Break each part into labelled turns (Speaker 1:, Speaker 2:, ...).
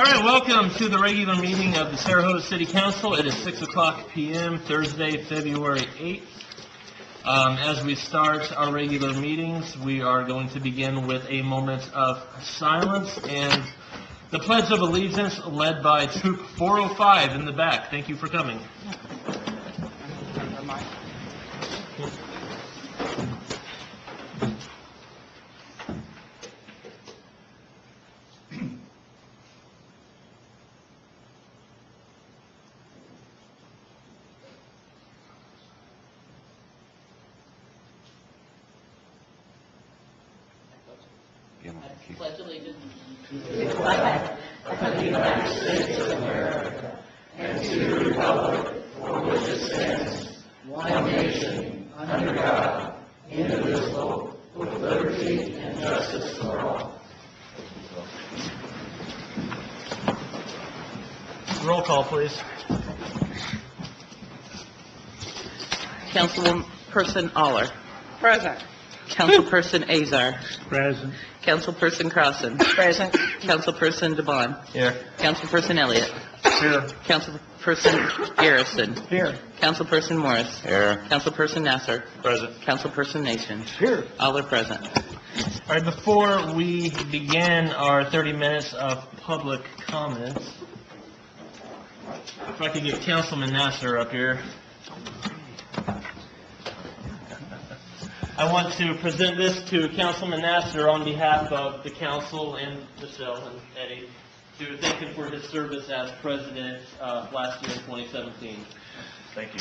Speaker 1: right, welcome to the regular meeting of the Sarahota City Council. It is 6 o'clock p.m., Thursday, February 8th. As we start our regular meetings, we are going to begin with a moment of silence and the Pledge of Allegiance led by Troop 405 in the back. Thank you for coming.
Speaker 2: Pledge allegiance to the flag of the United States of America and to the republic for which it stands, one nation, under God, indivisible, with liberty and justice for all.
Speaker 1: Roll call, please.
Speaker 3: Councilperson Aller.
Speaker 2: Present.
Speaker 3: Councilperson Azar.
Speaker 1: Present.
Speaker 3: Councilperson Crossan.
Speaker 2: Present.
Speaker 3: Councilperson DeBon.
Speaker 1: Here.
Speaker 3: Councilperson Elliott.
Speaker 1: Here.
Speaker 3: Councilperson Garrison.
Speaker 1: Here.
Speaker 3: Councilperson Morris.
Speaker 1: Here.
Speaker 3: Councilperson Nasser.
Speaker 1: Present.
Speaker 3: Councilperson Nation.
Speaker 1: Here.
Speaker 3: All are present.
Speaker 1: All right, before we begin our 30 minutes of public comments, if I could get Councilman Nasser up here. I want to present this to Councilman Nasser on behalf of the council and Michelle and Eddie to thank him for his service as president last year in 2017. Thank you.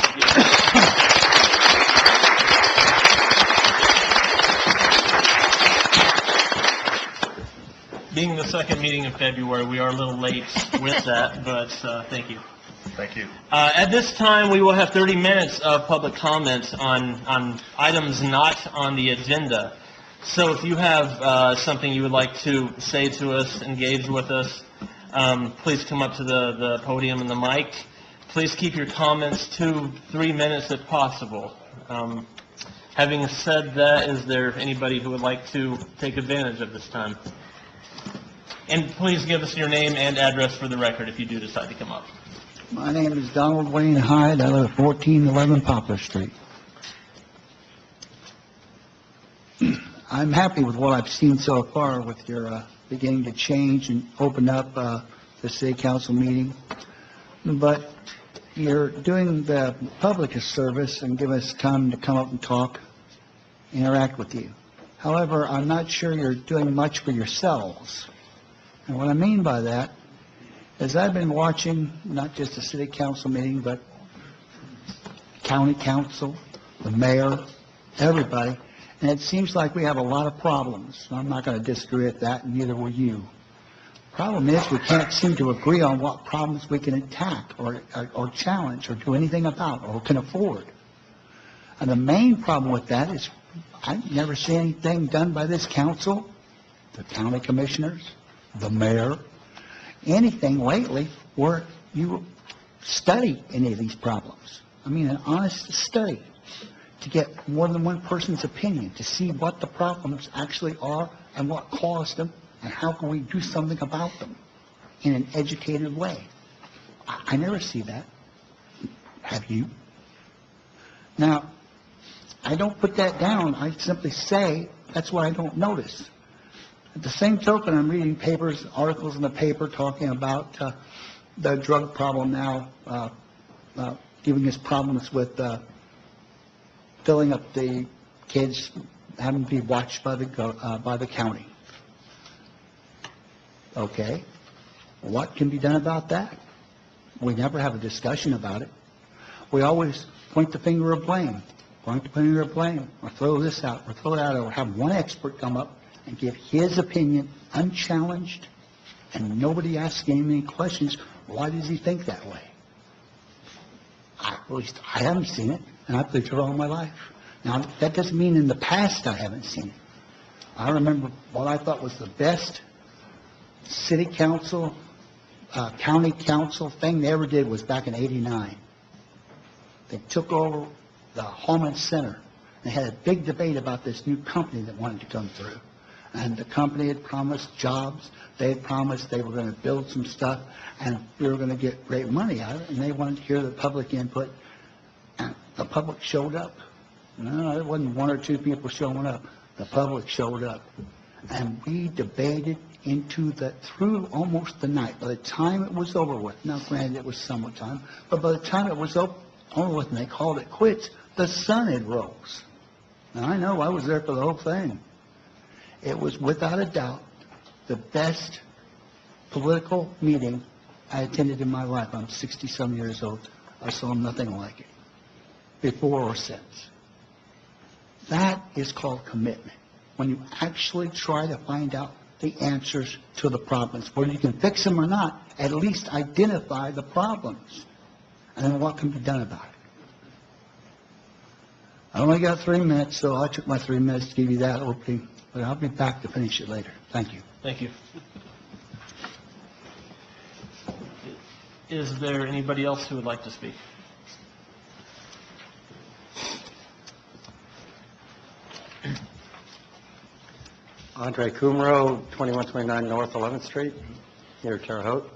Speaker 1: Being the second meeting in February, we are a little late with that, but thank you.
Speaker 4: Thank you.
Speaker 1: At this time, we will have 30 minutes of public comments on items not on the agenda. So if you have something you would like to say to us, engage with us, please come up to the podium and the mic. Please keep your comments to 3 minutes if possible. Having said that, is there anybody who would like to take advantage of this time? And please give us your name and address for the record if you do decide to come up.
Speaker 5: My name is Donald Wayne Hyde. I live at 1411 Poplar Street. I'm happy with what I've seen so far with your beginning to change and open up the city council meeting. But you're doing the public a service and give us time to come up and talk, interact with you. However, I'm not sure you're doing much for yourselves. And what I mean by that is I've been watching not just the city council meeting, but county council, the mayor, everybody, and it seems like we have a lot of problems. I'm not going to disagree with that, and neither will you. Problem is we can't seem to agree on what problems we can attack or challenge or do anything about or can afford. And the main problem with that is I've never seen anything done by this council, the county commissioners, the mayor, anything lately where you study any of these problems. I mean, an honest study to get more than one person's opinion, to see what the problems actually are and what caused them and how can we do something about them in an educated way. I never see that. Have you? Now, I don't put that down. I simply say that's what I don't notice. At the same token, I'm reading papers, articles in the paper talking about the drug problem now, giving us problems with filling up the kids, having to be watched by the county. Okay, what can be done about that? We never have a discussion about it. We always point the finger of blame, or throw this out, or throw that out, or have one expert come up and give his opinion unchallenged, and nobody asks him any questions. Why does he think that way? At least I haven't seen it, and I've lived here all my life. Now, that doesn't mean in the past I haven't seen it. I remember what I thought was the best city council, county council thing they ever did was back in '89. They took over the Holman Center. They had a big debate about this new company that wanted to come through. And the company had promised jobs, they had promised they were going to build some stuff, and we were going to get great money out of it, and they wanted to hear the public input, and the public showed up. No, it wasn't one or two people showing up. The public showed up. And we debated through almost the night. By the time it was over with, now granted it was summertime, but by the time it was over with and they called it quits, the sun had rose. Now I know, I was there for the whole thing. It was without a doubt the best political meeting I attended in my life. I'm 60-some years old. I saw nothing like it, before or since. That is called commitment. When you actually try to find out the answers to the problems, whether you can fix them or not, at least identify the problems, and then what can be done about it. I only got 3 minutes, so I took my 3 minutes to give you that opening, but I'll be back to finish it later. Thank you.
Speaker 1: Thank you. Is there anybody else who would like to speak?
Speaker 4: Andre Kumro, 2129 North 11th Street, near Terre Haute.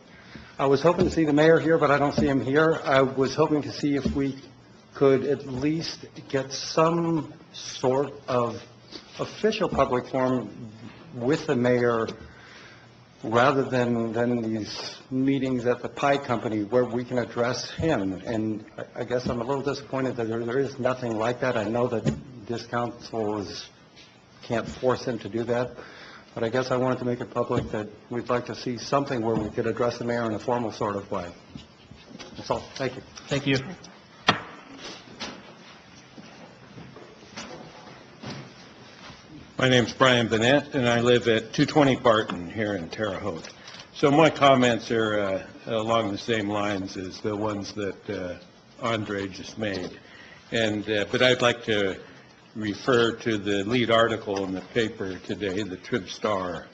Speaker 4: I was hoping to see the mayor here, but I don't see him here. I was hoping to see if we could at least get some sort of official public forum with the mayor rather than these meetings at the pie company where we can address him. And I guess I'm a little disappointed that there is nothing like that. I know that this council can't force him to do that, but I guess I wanted to make it public that we'd like to see something where we could address the mayor in a formal sort of way. That's all. Thank you.
Speaker 1: Thank you.
Speaker 6: My name's Brian Bennett, and I live at 220 Barton here in Terre Haute. So my comments are along the same lines as the ones that Andre just made. But I'd like to refer to the lead article in the paper today, the Trib Star,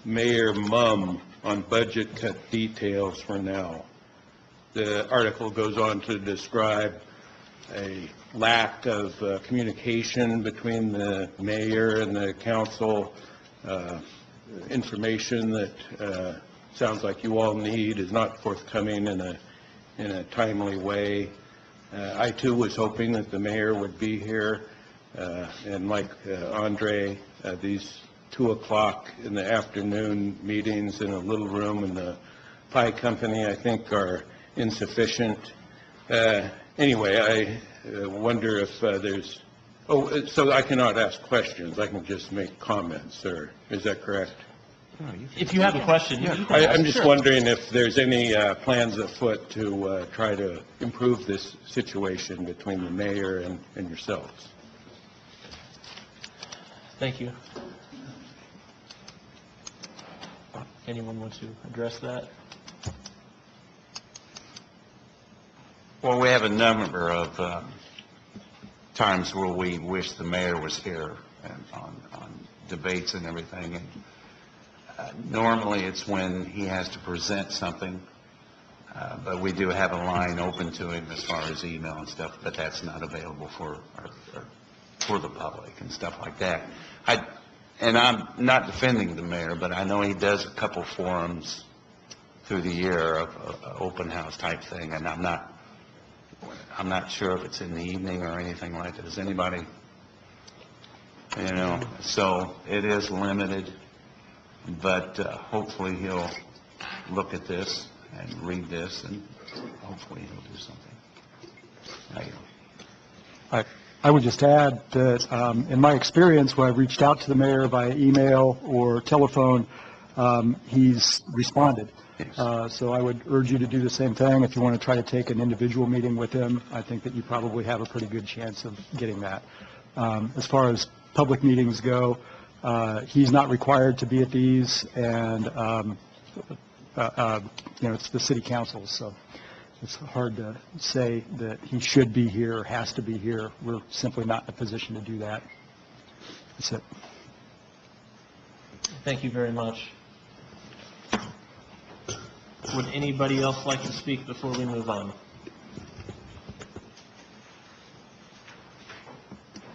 Speaker 6: Mayor Mum on budget cut details for now. The article goes on to describe a lack of communication between the mayor and the council, information that sounds like you all need is not forthcoming in a timely way. I too was hoping that the mayor would be here. And like Andre, these 2 o'clock in the afternoon meetings in a little room in the pie company, I think, are insufficient. Anyway, I wonder if there's... Oh, so I cannot ask questions. I can just make comments, or is that correct?
Speaker 1: If you have a question, you can
Speaker 6: I'm
Speaker 1: ask.
Speaker 6: just
Speaker 1: Sure.
Speaker 6: wondering if there's any plans afoot to try to improve this situation between the mayor and yourselves.
Speaker 1: Thank you. Anyone want to address that?
Speaker 7: Well, we have a number of times where we wish the mayor was here and on debates and everything. And normally it's when he has to present something, but we do have a line open to him as far as email and stuff, but that's not available for the public and stuff like that. And I'm not defending the mayor, but I know he does a couple forums through the year of open house type thing, and I'm not sure if it's in the evening or anything like that. Does anybody, so it is limited, but hopefully he'll look at this and read this, and hopefully he'll do something. Thank you.
Speaker 8: I would just add that in my experience, when I've reached out to the mayor via email or telephone, he's responded. So I would urge you to do the same thing. If you want to try to take an individual meeting with him, I think that you probably have a pretty good chance of getting that. As far as public meetings go, he's not required to be at these, and it's the city council, so it's hard to say that he should be here or has to be here. We're simply not in a position to do that. That's it.
Speaker 1: Thank you very much. Would anybody else like to speak before we move on?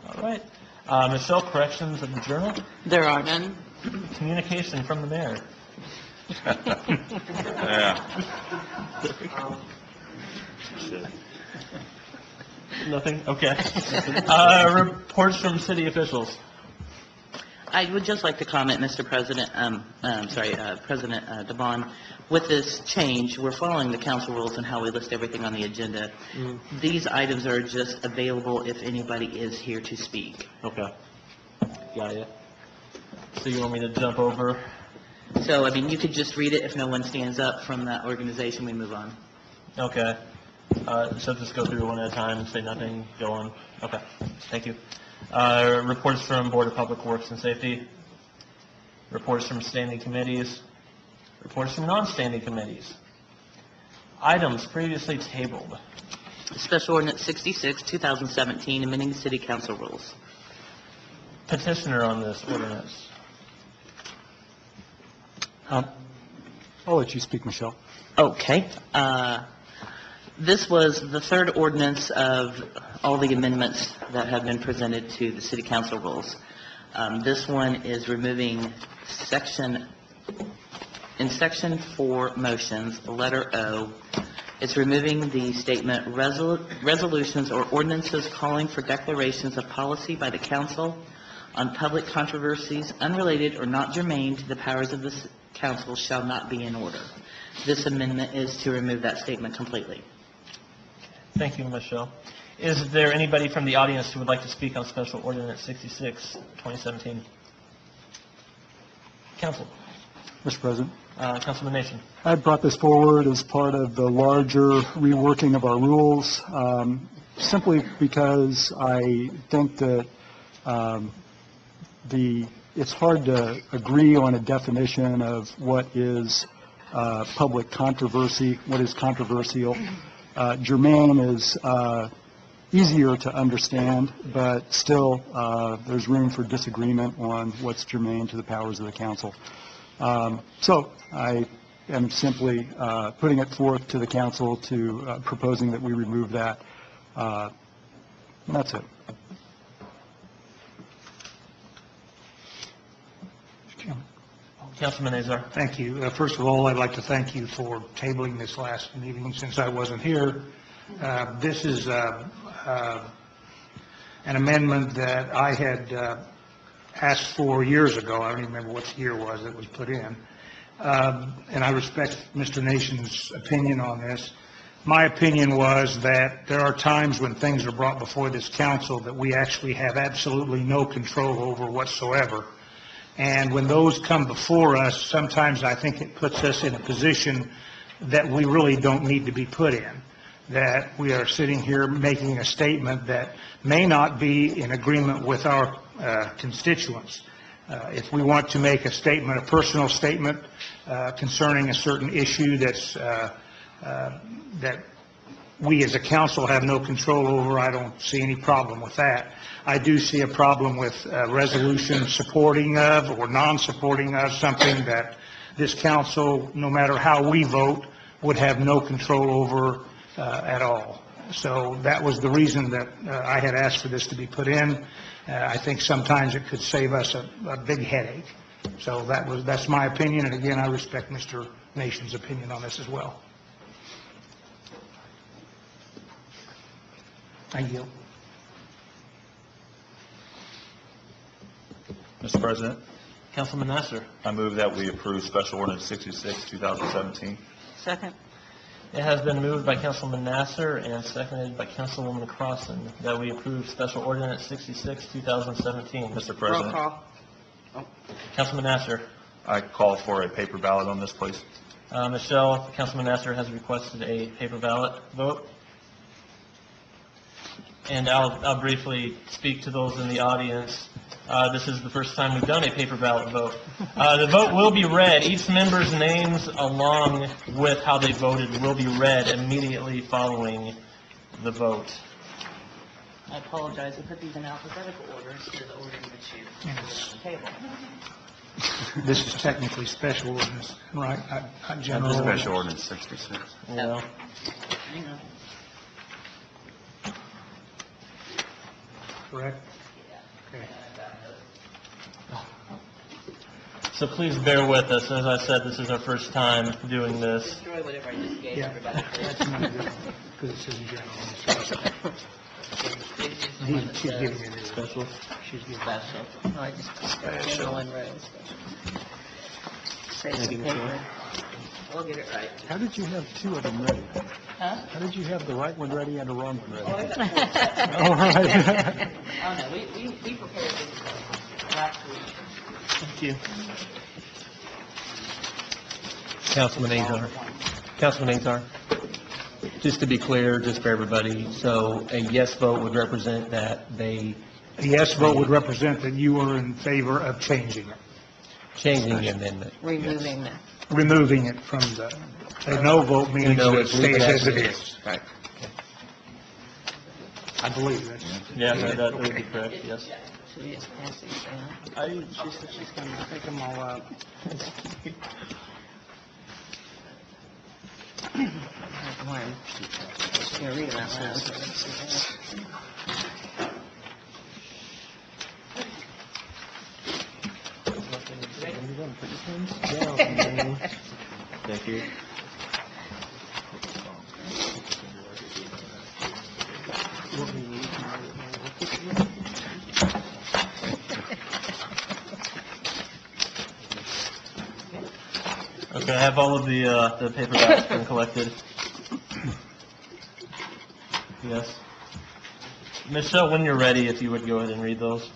Speaker 1: All right. Michelle, corrections of the journal?
Speaker 3: There are none.
Speaker 1: Communication from the mayor?
Speaker 7: Yeah.
Speaker 1: Nothing? Okay. Reports from city officials?
Speaker 3: I would just like to comment, Mr. President, President DeBon, with this change, we're following the council rules and how we list everything on the agenda. These items are just available if anybody is here to speak.
Speaker 1: Okay. Got it. So you want me to jump over?
Speaker 3: So, I mean, you could just read it. If no one stands up from that organization, we move on.
Speaker 1: Okay. So just go through one at a time, say nothing, go on. Okay, thank you. Reports from Board of Public Works and Safety. Reports from standing committees. Reports from non-standing committees. Items previously tabled.
Speaker 3: Special Ordinance 66, 2017, amending the City Council rules.
Speaker 1: Petitioner on this ordinance.
Speaker 8: I'll let you speak, Michelle.
Speaker 3: Okay. This was the third ordinance of all the amendments that have been presented to the City Council rules. This one is removing in Section 4 motions, the letter O, it's removing the statement resolutions or ordinances calling for declarations of policy by the council on public controversies unrelated or not germane to the powers of the council shall not be in order. This amendment is to remove that statement completely.
Speaker 1: Thank you, Michelle. Is there anybody from the audience who would like to speak on Special Ordinance 66, 2017? Council.
Speaker 8: Mr. President,
Speaker 1: Councilman Nation.
Speaker 8: I brought this forward as part of the larger reworking of our rules, simply because I think that it's hard to agree on a definition of what is public controversy, what is controversial. Germane is easier to understand, but still there's room for disagreement on what's germane to the powers of the council. So I am simply putting it forth to the council to proposing that we remove that. That's it.
Speaker 1: Councilman Azar.
Speaker 9: Thank you. First of all, I'd like to thank you for tabling this last meeting since I wasn't here. This is an amendment that I had asked for years ago. I don't even remember what year it was put in. And I respect Mr. Nation's opinion on this. My opinion was that there are times when things are brought before this council that we actually have absolutely no control over whatsoever. And when those come before us, sometimes I think it puts us in a position that we really don't need to be put in, that we are sitting here making a statement that may not be in agreement with our constituents. If we want to make a statement, a personal statement concerning a certain issue that we as a council have no control over, I don't see any problem with that. I do see a problem with resolution supporting of or non-supporting of something that this council, no matter how we vote, would have no control over at all. So that was the reason that I had asked for this to be put in. I think sometimes it could save us a big headache. So that's my opinion, and again, I respect Mr. Nation's opinion on this as well. Thank you.
Speaker 10: Mr. President,
Speaker 1: Councilman Nasser.
Speaker 10: I move that we approve Special Ordinance 66, 2017.
Speaker 3: Second.
Speaker 1: It has been moved by Councilman Nasser and seconded by Councilwoman Crossan that we approve Special Ordinance 66, 2017.
Speaker 10: Mr. President,
Speaker 3: Roll call.
Speaker 1: Councilman Nasser.
Speaker 10: I call for a paper ballot on this, please.
Speaker 1: Michelle, Councilman Nasser has requested a paper ballot vote. And I'll briefly speak to those in the audience. This is the first time we've done a paper ballot vote. The vote will be read. Each member's names, along with how they voted, will be read immediately following the vote.
Speaker 3: I apologize. I put these in alphabetical order instead of the order that you put on the table.
Speaker 9: This is technically special ordinance, right? Not general
Speaker 7: Special
Speaker 9: ordinance.
Speaker 7: Ordinance 66.
Speaker 1: Yeah.
Speaker 3: Hang on.
Speaker 9: Correct? Okay.
Speaker 1: So please bear with us. As I said, this is our first time doing this.
Speaker 3: Destroy whatever I just gave
Speaker 9: Yeah,
Speaker 3: everybody.
Speaker 9: that's not good, because it says in general. She's giving it as
Speaker 1: Special.
Speaker 9: She's giving it.
Speaker 3: Special.
Speaker 2: Oh, I just put one row. Save some paper.
Speaker 3: We'll get it right.
Speaker 8: How did you have two of them ready?
Speaker 2: Huh?
Speaker 8: How did you have the right one ready and the wrong one
Speaker 3: Oh, I
Speaker 8: ready?
Speaker 3: got four.
Speaker 8: All right.
Speaker 3: Oh, no, we prepared this last week.
Speaker 1: Thank you. Councilman Azar. Councilman Azar. Just to be clear, just for everybody, so a yes vote would represent that they
Speaker 9: A yes vote would represent that you are in favor of changing it,
Speaker 1: changing the amendment.
Speaker 2: Removing the,
Speaker 9: removing it from the, a no vote means
Speaker 1: No,
Speaker 9: that it
Speaker 1: it's leave it
Speaker 9: stays
Speaker 1: as
Speaker 9: as it
Speaker 1: it
Speaker 9: is.
Speaker 1: Right.
Speaker 9: I believe that's.
Speaker 1: Yeah, that would be correct, yes.
Speaker 2: should we just pass these down?
Speaker 3: She said she's going to pick them all up.
Speaker 2: One. She's gonna read them out loud. so let's see that.
Speaker 1: Thank you. Okay, I have all of the paperbacks been collected. Yes. Michelle, when you're ready, if you would go ahead and read those.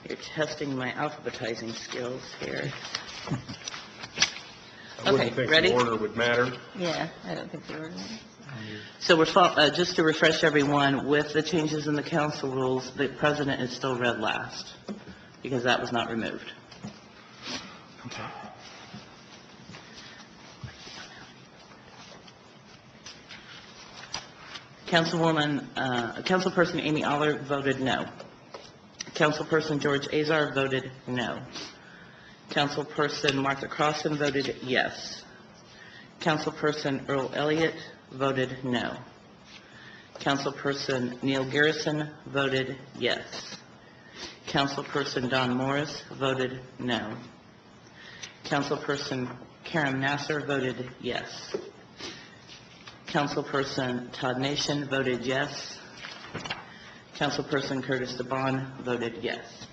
Speaker 3: You're testing my alphabetizing skills here.
Speaker 6: I wouldn't
Speaker 3: Okay,
Speaker 6: think
Speaker 3: ready?
Speaker 6: the order would matter.
Speaker 2: Yeah, I don't think they were.
Speaker 3: So just to refresh everyone, with the changes in the council rules, the president is still read last, because that was not removed. Councilperson Amy Aller voted no. Councilperson George Azar voted no. Councilperson Martha Crossan voted yes. Councilperson Earl Elliott voted no. Councilperson Neil Garrison voted yes. Councilperson Don Morris voted no. Councilperson Karen Nasser voted yes. Councilperson Todd Nation voted yes. Councilperson Curtis DeBon voted yes.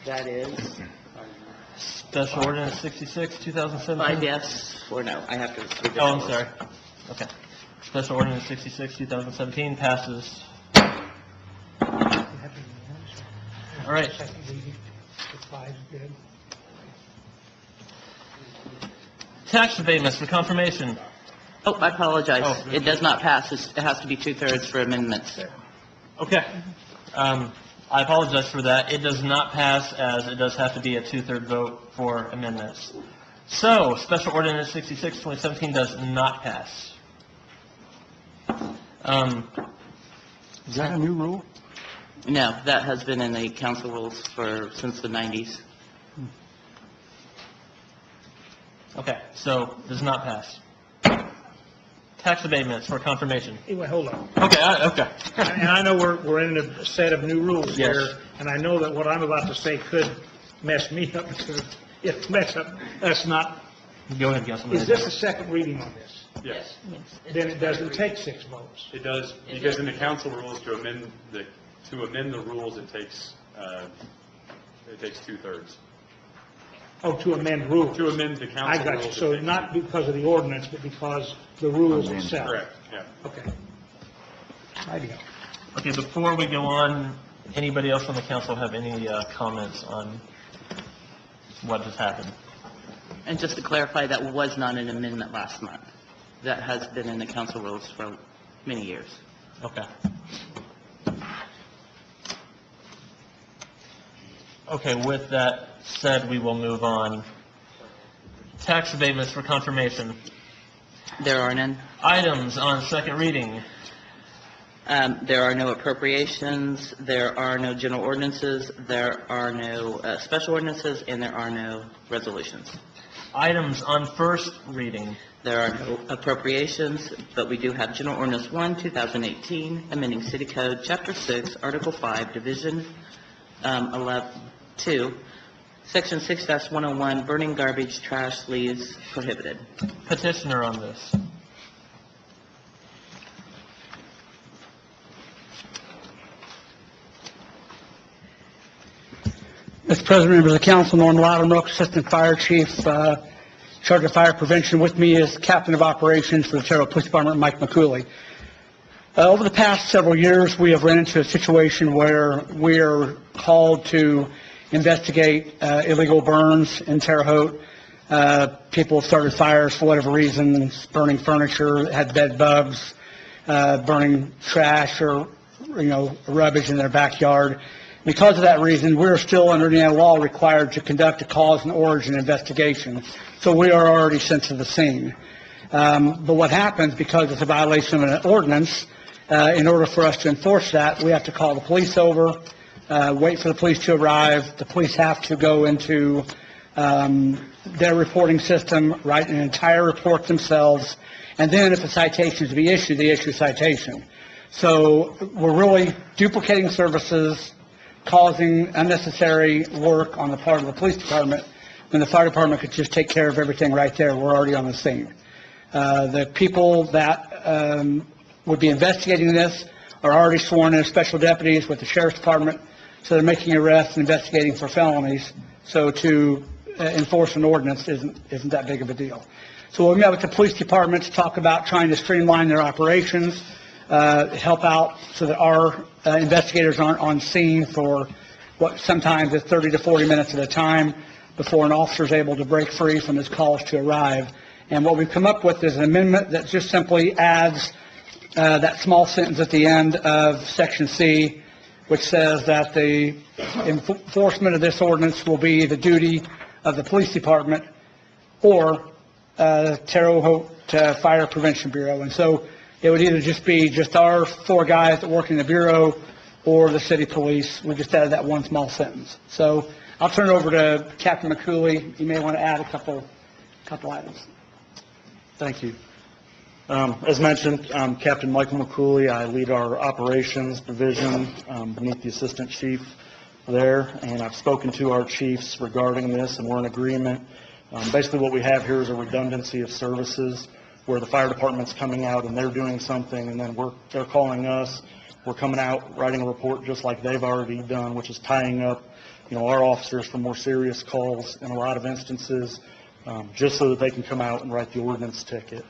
Speaker 3: That is
Speaker 1: Special Ordinance 66, 2017?
Speaker 3: 5 yes, 4 no. I have to read the
Speaker 1: Oh, I'm
Speaker 3: numbers.
Speaker 1: sorry. Okay. Special Ordinance 66, 2017 passes. All right. Tax abatements for confirmation.
Speaker 3: Oh, I apologize.
Speaker 1: Oh.
Speaker 3: It does not pass. It has to be 2/3 for amendments.
Speaker 1: Okay. I apologize for that. It does not pass, as it does have to be a 2/3 vote for amendments. So, Special Ordinance 66, 2017 does not pass.
Speaker 8: Is that a new rule?
Speaker 3: No, that has been in the council rules since the 90s.
Speaker 1: Okay, so does not pass. Tax abatements for confirmation.
Speaker 9: Anyway, hold on.
Speaker 1: Okay, okay.
Speaker 9: And I know we're in a set of new rules
Speaker 1: Yes.
Speaker 9: here, and I know that what I'm about to say could mess me up, because if it mess up, that's not,
Speaker 1: Go ahead, Councilman.
Speaker 9: is this the second reading on this?
Speaker 10: Yes,
Speaker 9: Then it doesn't take 6 votes.
Speaker 10: it does, because in the council rules, to amend the rules, it takes 2/3.
Speaker 9: Oh, to amend rules.
Speaker 10: To amend the
Speaker 9: I
Speaker 10: council
Speaker 9: got
Speaker 10: rules.
Speaker 9: you.
Speaker 10: it
Speaker 9: So
Speaker 10: takes-
Speaker 9: not because of the ordinance, but because the rules itself.
Speaker 10: Correct, yeah.
Speaker 9: Okay. Idea.
Speaker 1: Okay, before we go on, anybody else on the council have any comments on what just happened?
Speaker 3: And just to clarify, that was not an amendment last month. That has been in the council rules for many years.
Speaker 1: Okay. Okay, with that said, we will move on. Tax abatements for confirmation.
Speaker 3: There are none.
Speaker 1: Items on second reading.
Speaker 3: There are no appropriations, there are no general ordinances, there are no special ordinances, and there are no resolutions.
Speaker 1: Items on first reading.
Speaker 3: There are no appropriations, but we do have General Ordinance 1, 2018, amending City Code, Chapter 6, Article 5, Division 2, Section 6-101, burning garbage, trash, leaves prohibited.
Speaker 1: Petitioner on this.
Speaker 9: Mr. President, members of the council, Norm Loudermilk, Assistant Fire Chief, Charge of Fire Prevention. With me is Captain of Operations for the Terre Haute Police Department, Mike McCooley. Over the past several years, we have run into a situation where we are called to investigate illegal burns in Terre Haute. People have started fires for whatever reason, burning furniture, had bed bugs, burning trash or, rubbish in their backyard. Because of that reason, we're still under Indiana law required to conduct a cause and origin investigation. So we are already sent to the scene. But what happens, because it's a violation of an ordinance, in order for us to enforce that, we have to call the police over, wait for the police to arrive. The police have to go into their reporting system, write an entire report themselves, and then if a citation is to be issued, they issue a citation. So we're really duplicating services, causing unnecessary work on the part of the police department when the fire department could just take care of everything right there. We're already on the scene. The people that would be investigating this are already sworn in as special deputies with the sheriff's department, so they're making arrests and investigating for felonies. So to enforce an ordinance isn't that big of a deal. So we met with the police department to talk about trying to streamline their operations, help out so that our investigators aren't on scene for what sometimes is 30 to 40 minutes at a time before an officer is able to break free from his calls to arrive. And what we've come up with is an amendment that just simply adds that small sentence at the end of Section C, which says that the enforcement of this ordinance will be the duty of the police department or Terre Haute Fire Prevention Bureau. And so it would either just be just our 4 guys that work in the Bureau or the city police. We just added that one small sentence. So I'll turn it over to Captain McCooley. You may want to add a couple items.
Speaker 11: Thank you. As mentioned, I'm Captain Michael McCooley. I lead our operations division beneath the assistant chief there, and I've spoken to our chiefs regarding this, and we're in agreement. Basically what we have here is a redundancy of services, where the fire department's coming out and they're doing something, and then they're calling us. We're coming out, writing a report just like they've already done, which is tying up, our officers for more serious calls in a lot of instances, just so that they can come out and write the ordinance ticket.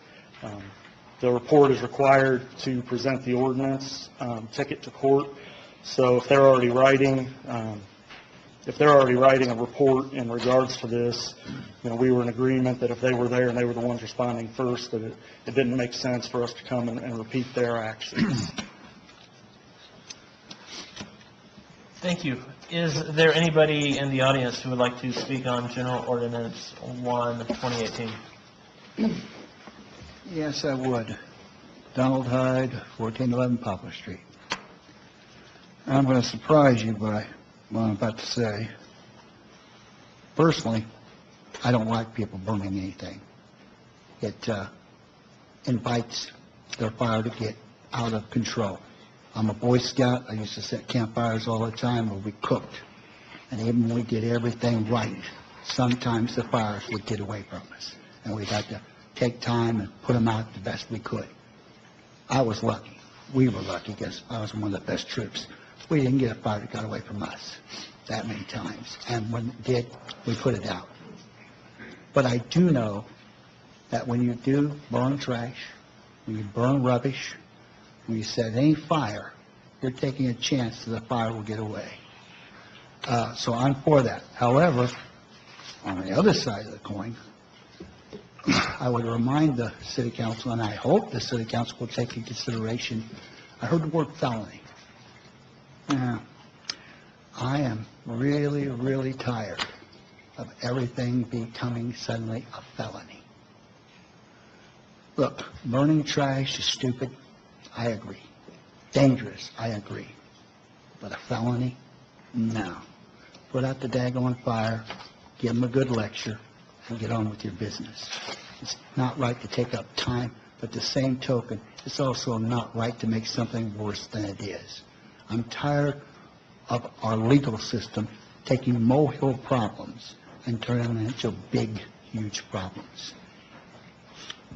Speaker 11: The report is required to present the ordinance ticket to court. So if they're already writing a report in regards to this, we were in agreement that if they were there and they were the ones responding first, that it didn't make sense for us to come and repeat their actions.
Speaker 1: Thank you. Is there anybody in the audience who would like to speak on General Ordinance 1, 2018?
Speaker 5: Yes, I would. Donald Hyde, 1411 Poplar Street. I'm going to surprise you by what I'm about to say. Personally, I don't like people burning anything. It invites their fire to get out of control. I'm a Boy Scout. I used to set campfires all the time where we cooked. And even when we did everything right, sometimes the fires would get away from us. And we'd have to take time and put them out the best we could. I was lucky. We were lucky because I was one of the best troops. We didn't get a fire that got away from us that many times. And when it did, we put it out. But I do know that when you do burn trash, when you burn rubbish, when you set any fire, you're taking a chance that the fire will get away. So I'm for that. However, on the other side of the coin, I would remind the city council, and I hope the city council will take into consideration, I heard the word felony. I am really, really tired of everything becoming suddenly a felony. Look, burning trash is stupid. I agree. Dangerous. I agree. But a felony? No. Put out the daggone fire, give them a good lecture, and get on with your business. It's not right to take up time, but the same token, it's also not right to make something worse than it is. I'm tired of our legal system taking molehill problems and turning them into big, huge problems.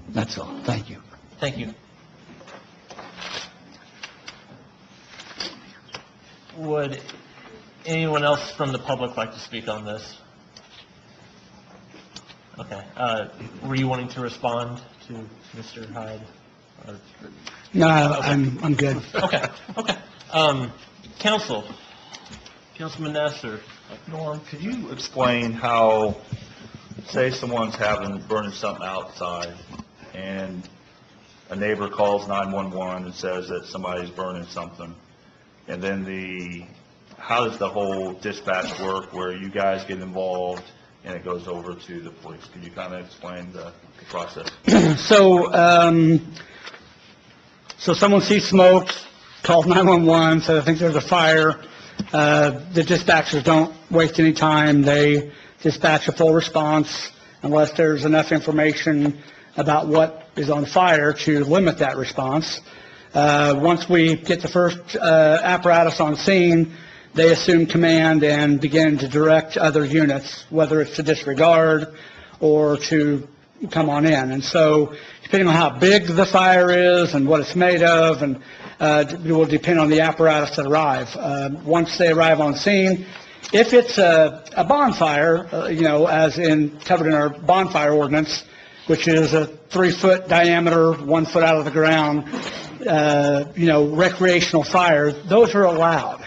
Speaker 5: That's all. Thank you.
Speaker 1: Thank you. Would anyone else from the public like to speak on this? Okay. Were you wanting to respond to Mr. Hyde? Or-
Speaker 9: No, I'm good.
Speaker 1: Okay. Okay. Councilman Nasser.
Speaker 12: Norm, could you explain how, say someone's burning something outside, and a neighbor calls 911 and says that somebody's burning something, and then how does the whole dispatch work where you guys get involved and it goes over to the police? Could you kind of explain the process?
Speaker 9: So someone sees smoke, calls 911, says, I think there's a fire. The dispatchers don't waste any time. They dispatch a full response unless there's enough information about what is on fire to limit that response. Once we get the first apparatus on scene, they assume command and begin to direct other units, whether it's to disregard or to come on in. And so, depending on how big the fire is and what it's made of, and it will depend on the apparatus that arrive. Once they arrive on scene, if it's a bonfire, as covered in our bonfire ordinance, which is a 3-foot diameter, 1 foot out of the ground, recreational fire, those are allowed.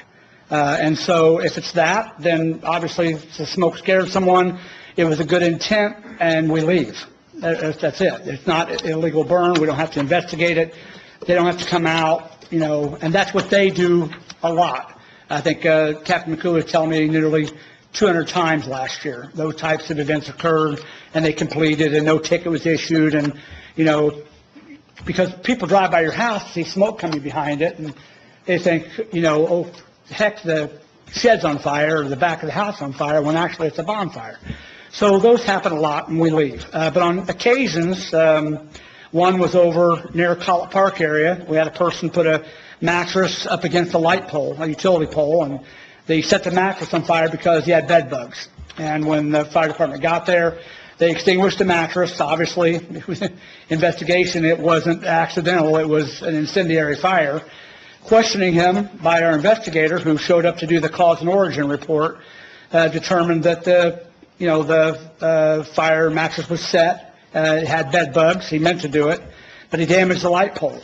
Speaker 9: And so if it's that, then obviously if the smoke scared someone, it was a good intent, and we leave. That's it. It's not illegal burn. We don't have to investigate it. They don't have to come out, and that's what they do a lot. I think Captain McCool was telling me nearly 200 times last year those types of events occurred, and they completed, and no ticket was issued, and, because people drive by your house, see smoke coming behind it, and they think, oh, heck, the shed's on fire, or the back of the house on fire, when actually it's a bonfire. So those happen a lot, and we leave. But on occasions, one was over near Collett Park area. We had a person put a mattress up against a light pole, a utility pole, and they set the mattress on fire because he had bed bugs. And when the fire department got there, they extinguished the mattress. Obviously, it was an investigation. It wasn't accidental. It was an incendiary fire. Questioning him by our investigator, who showed up to do the cause and origin report, determined that the fire mattress was set. It had bed bugs. He meant to do it, but he damaged the light pole.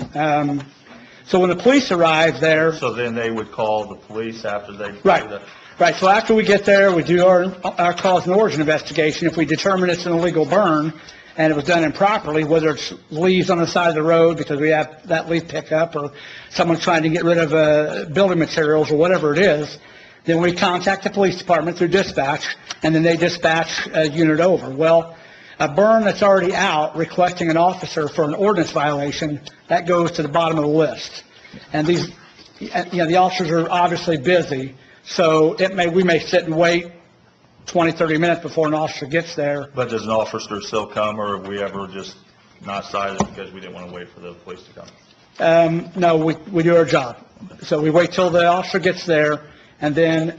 Speaker 9: So when the police arrived there...
Speaker 12: So then they would call the police after they...
Speaker 9: Right. So after we get there, we do our cause and origin investigation. If we determine it's an illegal burn and it was done improperly, whether it's leaves on the side of the road because we have that leaf pickup, or someone trying to get rid of building materials, or whatever it is, then we contact the police department through dispatch, and then they dispatch a unit over. Well, a burn that's already out requesting an officer for an ordinance violation, that goes to the bottom of the list. And the officers are obviously busy, so we may sit and wait 20, 30 minutes before an officer gets there.
Speaker 12: But does an officer still come, or have we ever just not cited because we didn't want to wait for the police to come?
Speaker 9: No, we do our job. So we wait till the officer gets there, and then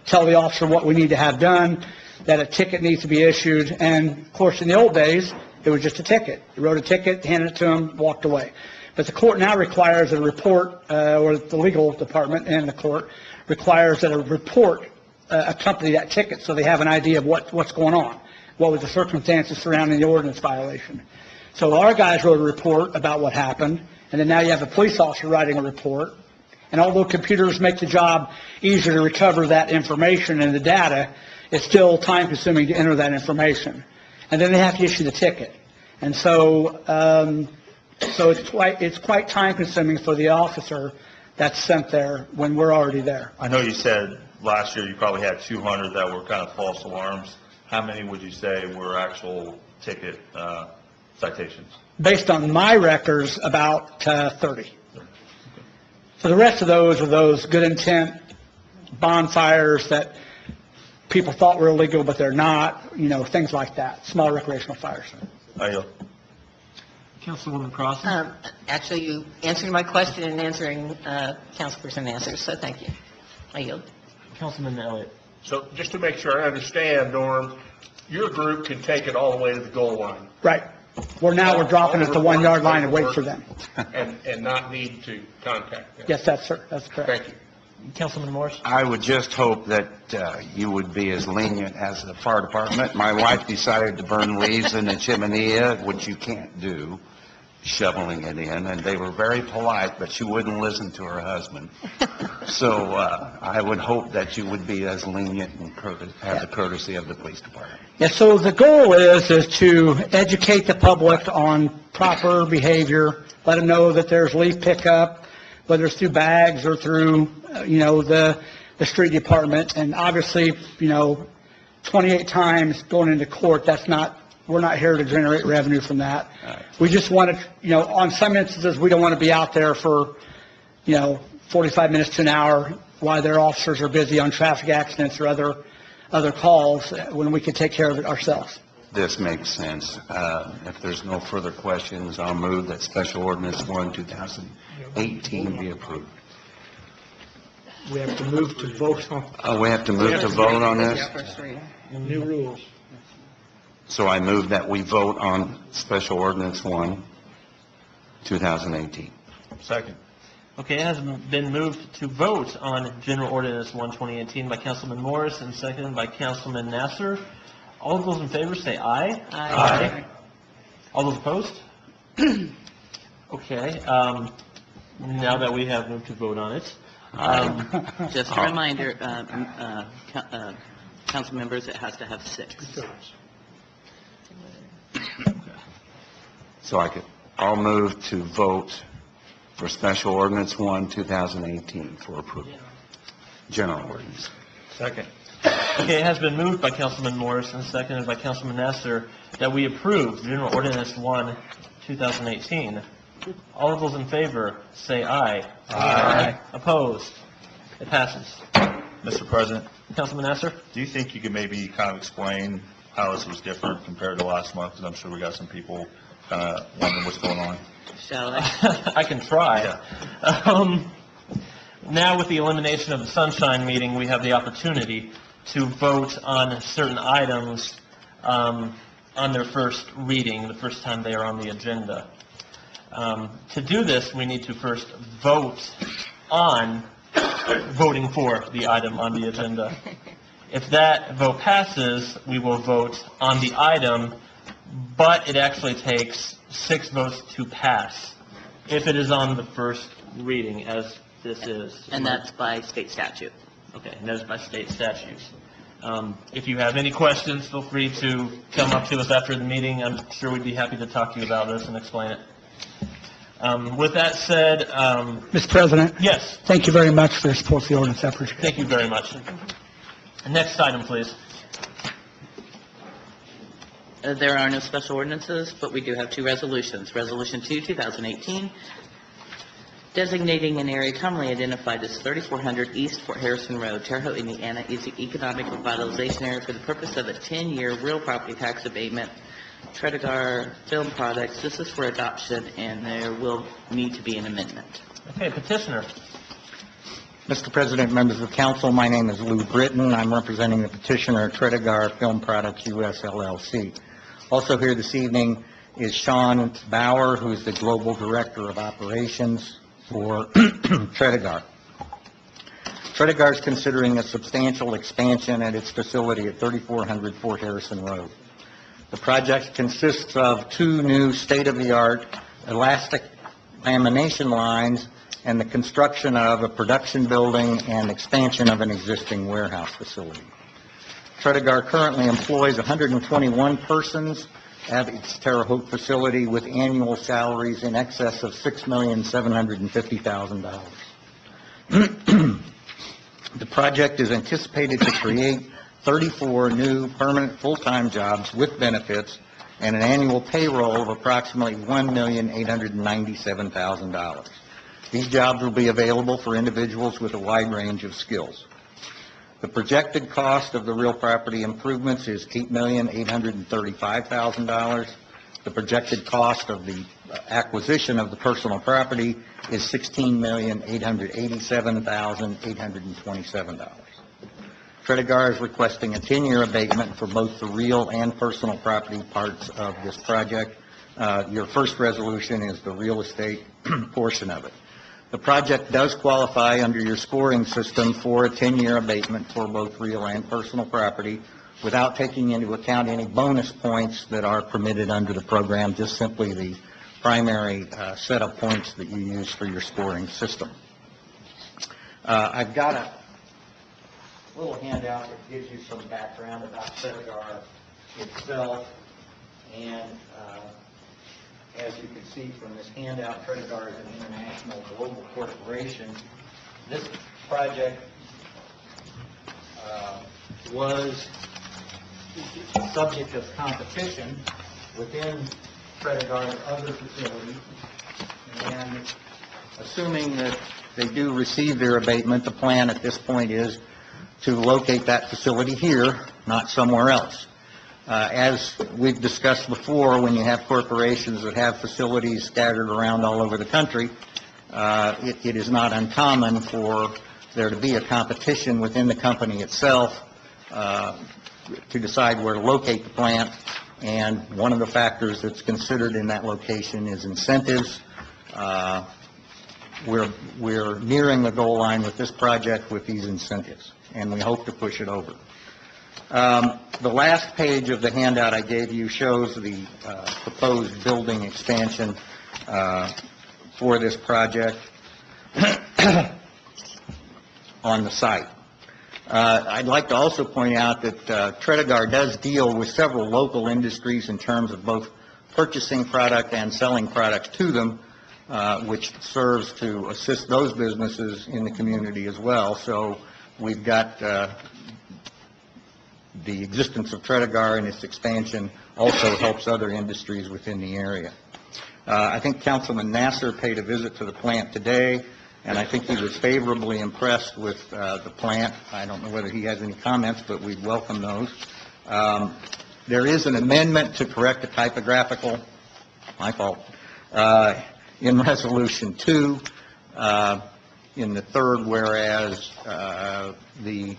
Speaker 9: tell the officer what we need to have done, that a ticket needs to be issued. And, of course, in the old days, it was just a ticket. You wrote a ticket, handed it to him, walked away. But the court now requires a report, or the legal department and the court requires that a report accompany that ticket, so they have an idea of what's going on, what were the circumstances surrounding the ordinance violation. So our guys wrote a report about what happened, and then now you have a police officer writing a report. And although computers make the job easier to recover that information and the data, it's still time-consuming to enter that information. And then they have to issue the ticket. And so it's quite time-consuming for the officer that's sent there when we're already there.
Speaker 12: I know you said last year you probably had 200 that were kind of false alarms. How many would you say were actual ticket citations?
Speaker 9: based on my records, about 30. So the rest of those are those good intent bonfires that people thought were illegal, but they're not, things like that, small recreational fires.
Speaker 12: I yield.
Speaker 1: Councilwoman Crossen?
Speaker 2: Actually, you answered my question and answering Councilperson Nassar's, so thank you. I yield.
Speaker 1: Councilman Elliott?
Speaker 13: So just to make sure I understand, Norm, your group can take it all the way to the goal line
Speaker 9: Right. We're dropping at the 1 yard line and wait for them.
Speaker 13: and not need to contact them.
Speaker 9: Yes, that's correct.
Speaker 13: Thank you.
Speaker 1: Councilman Morris?
Speaker 7: I would just hope that you would be as lenient as the fire department. My wife decided to burn leaves in the chimney, which you can't do, shoveling it in, and they were very polite, but she wouldn't listen to her husband. So I would hope that you would be as lenient and have the courtesy of the police department.
Speaker 9: Yeah, so the goal is to educate the public on proper behavior, let them know that there's leaf pickup, whether it's through bags or through, the street department. And obviously, 28 times going into court, we're not here to generate revenue from that. We just want to, on some instances, we don't want to be out there for, 45 minutes to an hour while their officers are busy on traffic accidents or other calls when we can take care of it ourselves.
Speaker 7: This makes sense. If there's no further questions, I'll move that Special Ordinance 1, 2018 be approved.
Speaker 9: We have to move to vote on.
Speaker 7: We have to move to vote on this?
Speaker 2: First reading.
Speaker 9: New rules.
Speaker 7: So I move that we vote on Special Ordinance 1, 2018.
Speaker 12: Second.
Speaker 1: Okay, it has been moved to vote on General Ordinance 1, 2018 by Councilman Morris and seconded by Councilman Nassar. All of those in favor say aye.
Speaker 2: Aye.
Speaker 1: All those opposed? Okay, now that we have moved to vote on it.
Speaker 3: Just a reminder, council members, it has to have 6.
Speaker 7: So I'll move to vote for Special Ordinance 1, 2018 for approval. General Ordinance.
Speaker 12: Second.
Speaker 1: Okay, it has been moved by Councilman Morris and seconded by Councilman Nassar that we approve General Ordinance 1, 2018. All of those in favor say aye.
Speaker 12: Aye.
Speaker 1: Opposed? It passes.
Speaker 12: Mr. President,
Speaker 1: Councilman Nassar?
Speaker 12: do you think you could maybe kind of explain how this was different compared to last month? Because I'm sure we got some people kind of wondering what's going on.
Speaker 3: Shall I?
Speaker 1: I can try.
Speaker 12: Yeah.
Speaker 1: Now, with the elimination of the sunshine meeting, we have the opportunity to vote on certain items on their first reading, the first time they are on the agenda. To do this, we need to first vote on voting for the item on the agenda. If that vote passes, we will vote on the item, but it actually takes 6 votes to pass if it is on the first reading, as this is.
Speaker 3: And that's by state statute.
Speaker 1: Okay, and that is by state statutes. If you have any questions, feel free to come up to us after the meeting. I'm sure we'd be happy to talk to you about this and explain it. With that said,
Speaker 9: Mr. President?
Speaker 1: Yes.
Speaker 9: Thank you very much for your support for the ordinance. I appreciate it.
Speaker 1: Thank you very much. Next item, please.
Speaker 3: There are no special ordinances, but we do have 2 resolutions. Resolution 2, 2018, designating an area commonly identified as 3400 East Fort Harrison Road, Terre Haute, Indiana, as the economic revitalization area for the purpose of a 10-year real property tax abatement. Tredegar Film Products. This is for adoption, and there will need to be an amendment.
Speaker 1: Okay, petitioner.
Speaker 4: Mr. President, members of council, my name is Lou Britton. I'm representing the petitioner, Tredegar Film Products US LLC. Also here this evening is Sean Bauer, who is the Global Director of Operations for Tredegar. Tredegar is considering a substantial expansion at its facility at 3400 Fort Harrison Road. The project consists of 2 new state-of-the-art elastic lamination lines and the construction of a production building and expansion of an existing warehouse facility. Tredegar currently employs 121 persons at its Terre Haute facility with annual salaries in excess of $6,750,000. The project is anticipated to create 34 new permanent full-time jobs with benefits
Speaker 14: and an annual payroll of approximately $1,897,000. These jobs will be available for individuals with a wide range of skills. The projected cost of the real property improvements is $8,835,000. The projected cost of the acquisition of the personal property is $16,887,827. Tredegar is requesting a 10-year abatement for both the real and personal property parts of this project. Your first resolution is the real estate portion of it. The project does qualify under your scoring system for a 10-year abatement for both real and personal property without taking into account any bonus points that are permitted under the program, just simply the primary set of points that you use for your scoring system. I've got a little handout that gives you some background about Tredegar itself, and as you can see from this handout, Tredegar is an international global corporation. This project was the subject of competition within Tredegar's other facilities, and assuming that they do receive their abatement, the plan at this point is to locate that facility here, not somewhere else. As we've discussed before, when you have corporations that have facilities scattered around all over the country, it is not uncommon for there to be a competition within the company itself to decide where to locate the plant, and one of the factors that's considered in that location is incentives. We're nearing the goal line with this project with these incentives, and we hope to push it over. The last page of the handout I gave you shows the proposed building expansion for this project on the site. I'd like to also point out that Tredegar does deal with several local industries in terms of both purchasing product and selling products to them, which serves to assist those businesses in the community as well. So we've got the existence of Tredegar and its expansion also helps other industries within the area. I think Councilman Nasser paid a visit to the plant today, and I think he was favorably impressed with the plant. I don't know whether he has any comments, but we'd welcome those. There is an amendment to correct a typographical, my fault, in Resolution 2, in the third whereas, the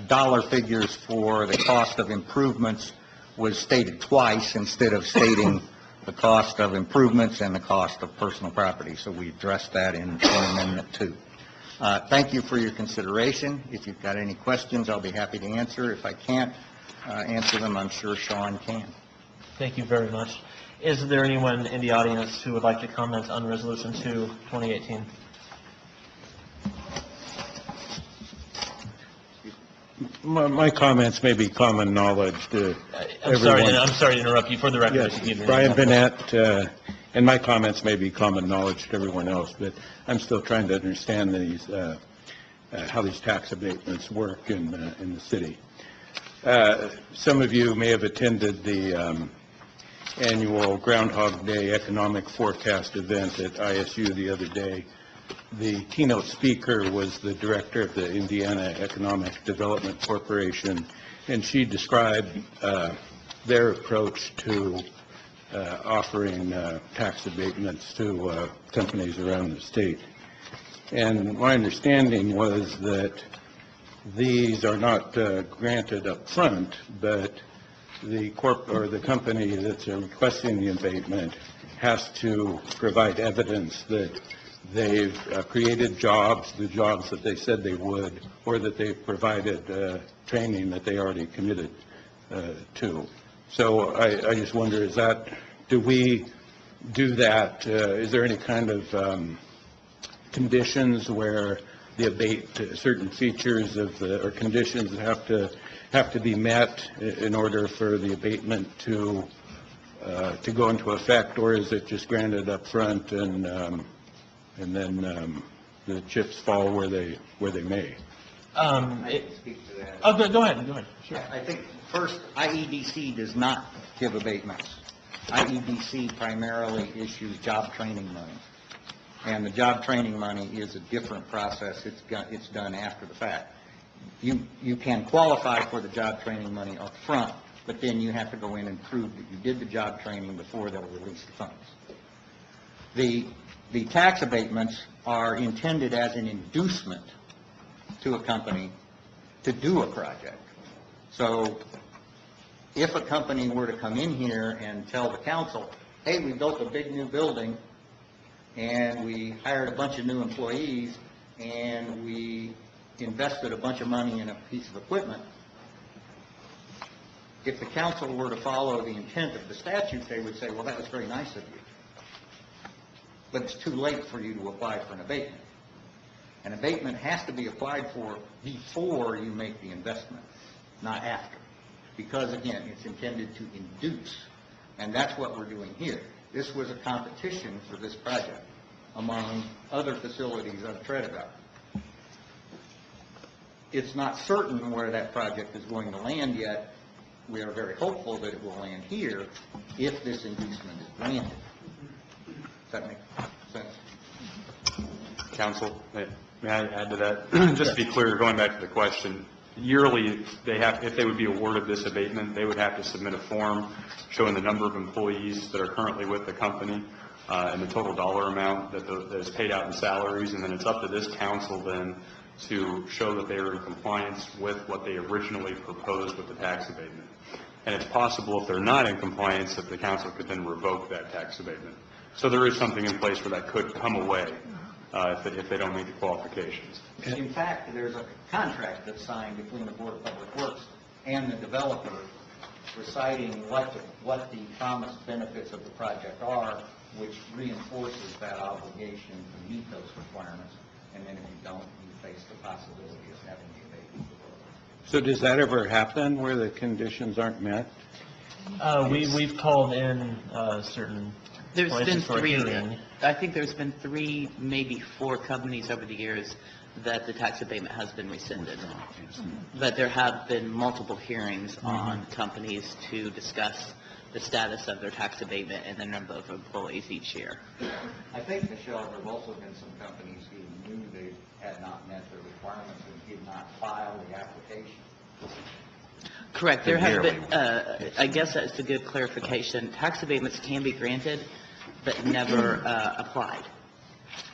Speaker 14: dollar figures for the cost of improvements was stated twice instead of stating the cost of improvements and the cost of personal property. So we addressed that in Amendment 2. Thank you for your consideration. If you've got any questions, I'll be happy to answer. If I can't answer them, I'm sure Sean can.
Speaker 1: Thank you very much. Is there anyone in the audience who would like to comment on Resolution 2, 2018?
Speaker 6: My comments may be common knowledge to
Speaker 1: I'm
Speaker 6: everyone.
Speaker 1: sorry to interrupt you. For the record,
Speaker 6: Yes,
Speaker 1: if you give your
Speaker 6: Brian
Speaker 1: name.
Speaker 6: Bennett, and my comments may be common knowledge to everyone else, but I'm still trying to understand these, how these tax abatements work in the city. Some of you may have attended the annual Groundhog Day Economic Forecast event at ISU the other day. The keynote speaker was the director of the Indiana Economic Development Corporation, and she described their approach to offering tax abatements to companies around the state. And my understanding was that these are not granted up front, but the company that's requesting the abatement has to provide evidence that they've created jobs, the jobs that they said they would, or that they've provided training that they already committed to. So I just wonder, do we do that? Is there any kind of conditions where certain features of or conditions have to be met in order for the abatement to go into effect, or is it just granted up front and then the chips fall where they may?
Speaker 14: I can speak to that.
Speaker 1: Oh, go ahead. Sure.
Speaker 14: I think First, IEDC does not give abatements. IEDC primarily issues job training money. And the job training money is a different process. It's done after the fact. You can qualify for the job training money up front, but then you have to go in and prove that you did the job training before they'll release the funds. The tax abatements are intended as an inducement to a company to do a project. So if a company were to come in here and tell the council, hey, we built a big new building, and we hired a bunch of new employees, and we invested a bunch of money in a piece of equipment, if the council were to follow the intent of the statute, they would say, well, that was very nice of you, but it's too late for you to apply for an abatement. An abatement has to be applied for before you make the investment, not after, because, again, it's intended to induce, and that's what we're doing here. This was a competition for this project among other facilities of Tredegar. It's not certain where that project is going to land yet. We are very hopeful that it will land here if this inducement is granted. Does that make sense?
Speaker 10: Council, may I add to that? Just to be clear, going back to the question, yearly, if they would be awarded this abatement, they would have to submit a form showing the number of employees that are currently with the company and the total dollar amount that is paid out in salaries, and then it's up to this council then to show that they are in compliance with what they originally proposed with the tax abatement. And it's possible, if they're not in compliance, that the council could then revoke that tax abatement. So there is something in place where that could come away if they don't meet the qualifications.
Speaker 14: In fact, there's a contract that's signed between the Board of Public Works and the developer reciting what the promised benefits of the project are, which reinforces that obligation to meet those requirements. And then if you don't, you face the possibility of having the abatement.
Speaker 6: So does that ever happen where the conditions aren't met?
Speaker 1: We've called in certain
Speaker 3: There's been
Speaker 1: places for a
Speaker 3: three,
Speaker 1: hearing.
Speaker 3: I think there's been 3, maybe 4 companies over the years that the tax abatement has been rescinded. But there have been multiple hearings on companies to discuss the status of their tax abatement and the number of employees each year.
Speaker 14: I think, Michelle, there have also been some companies who knew they had not met their requirements and did not file the application.
Speaker 3: Correct. There have been, I guess that's a good clarification. Tax abatements can be granted, but never applied.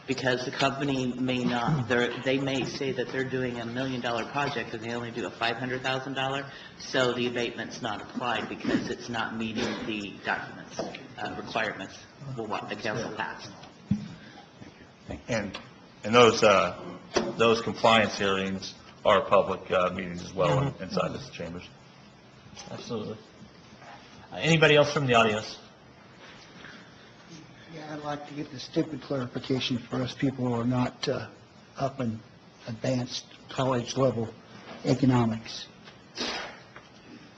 Speaker 3: Because the company may not, they may say that they're doing $1 million project and they only do a $500,000, so the abatement's not applied because it's not meeting the documents, requirements for what the council passed.
Speaker 12: And those compliance hearings are public meetings as well inside this chambers.
Speaker 1: Absolutely. Anybody else from the audience?
Speaker 5: Yeah, I'd like to get the stupid clarification for us people who are not up in advanced college level economics.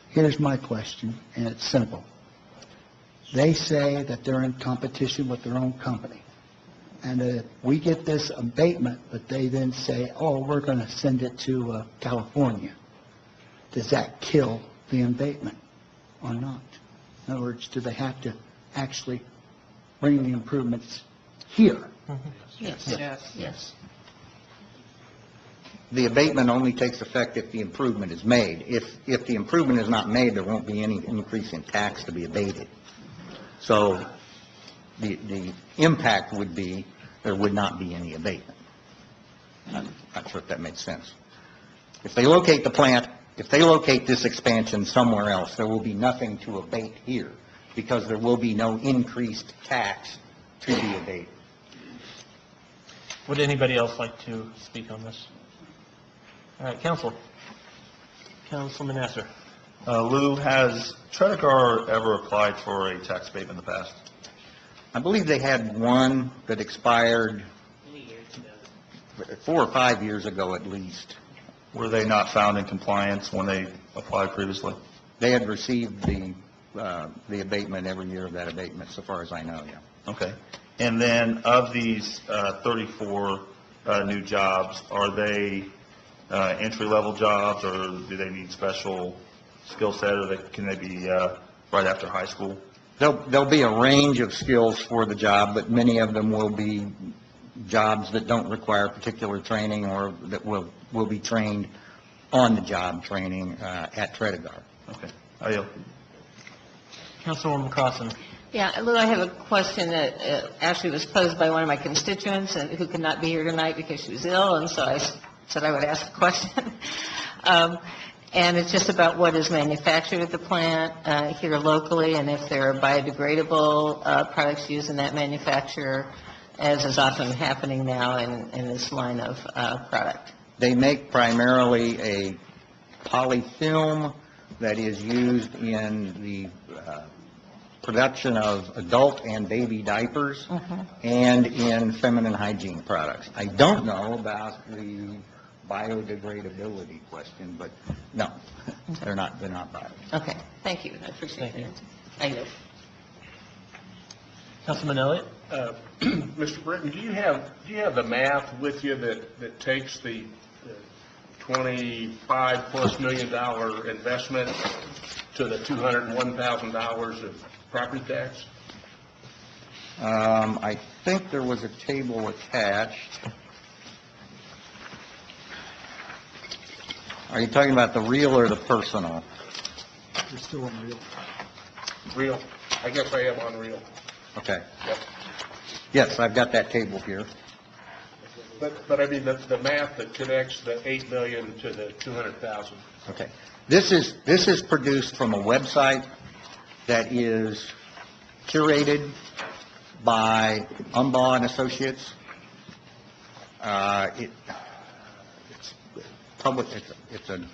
Speaker 5: Here's my question, and it's simple. They say that they're in competition with their own company. And we get this abatement, but they then say, oh, we're going to send it to California. Does that kill the abatement or not? In other words, do they have to actually bring the improvements here?
Speaker 3: Yes.
Speaker 14: Yes. The abatement only takes effect if the improvement is made. If the improvement is not made, there won't be any increase in tax to be abated. So the impact would be there would not be any abatement. I'm not sure if that makes sense. If they locate the plant, if they locate this expansion somewhere else, there will be nothing to abate here because there will be no increased tax to be abated.
Speaker 1: Would anybody else like to speak on this? All right, Council. Councilman Nasser.
Speaker 12: Lou, has Tredegar ever applied for a tax abatement in the past?
Speaker 14: I believe they had one that expired 4 or 5 years ago at least.
Speaker 12: Were they not found in compliance when they applied previously?
Speaker 14: They had received the abatement every year of that abatement, so far as I know, yeah.
Speaker 12: Okay. And then of these 34 new jobs, are they entry-level jobs, or do they need special skill set, or can they be right after high school?
Speaker 4: There'll be a range of skills for the job, but many of them will be jobs that don't require particular training or that will be trained on-the-job training at Tredegar.
Speaker 12: Okay. I yield.
Speaker 1: Councilwoman Crossan.
Speaker 2: Yeah, Lou, I have a question that actually was posed by one of my constituents and who could not be here tonight because she was ill, and so I said I would ask the question. And it's just about what is manufactured at the plant here locally, and if there are biodegradable products used in that manufacture, as is often happening now in this line of product.
Speaker 4: They make primarily a polyfilm that is used in the production of adult and baby diapers and in feminine hygiene products. I don't know about the biodegradability question, but no, they're not bio.
Speaker 2: Okay, thank you, I appreciate it. I know.
Speaker 1: Councilman Elliott?
Speaker 13: Mr. Britton, do you have the math with you that takes the $25+ million investment to the $201,000 of property tax?
Speaker 4: I think there was a table attached. Are you talking about the real or the personal?
Speaker 8: You're still on real.
Speaker 13: Real. I guess I am on real.
Speaker 4: Okay.
Speaker 13: Yep.
Speaker 4: Yes, I've got that table here.
Speaker 13: But I mean, the math that connects the $8 million to the $200,000.
Speaker 4: Okay. This is produced from a website that is curated by Umbaugh and Associates. It's an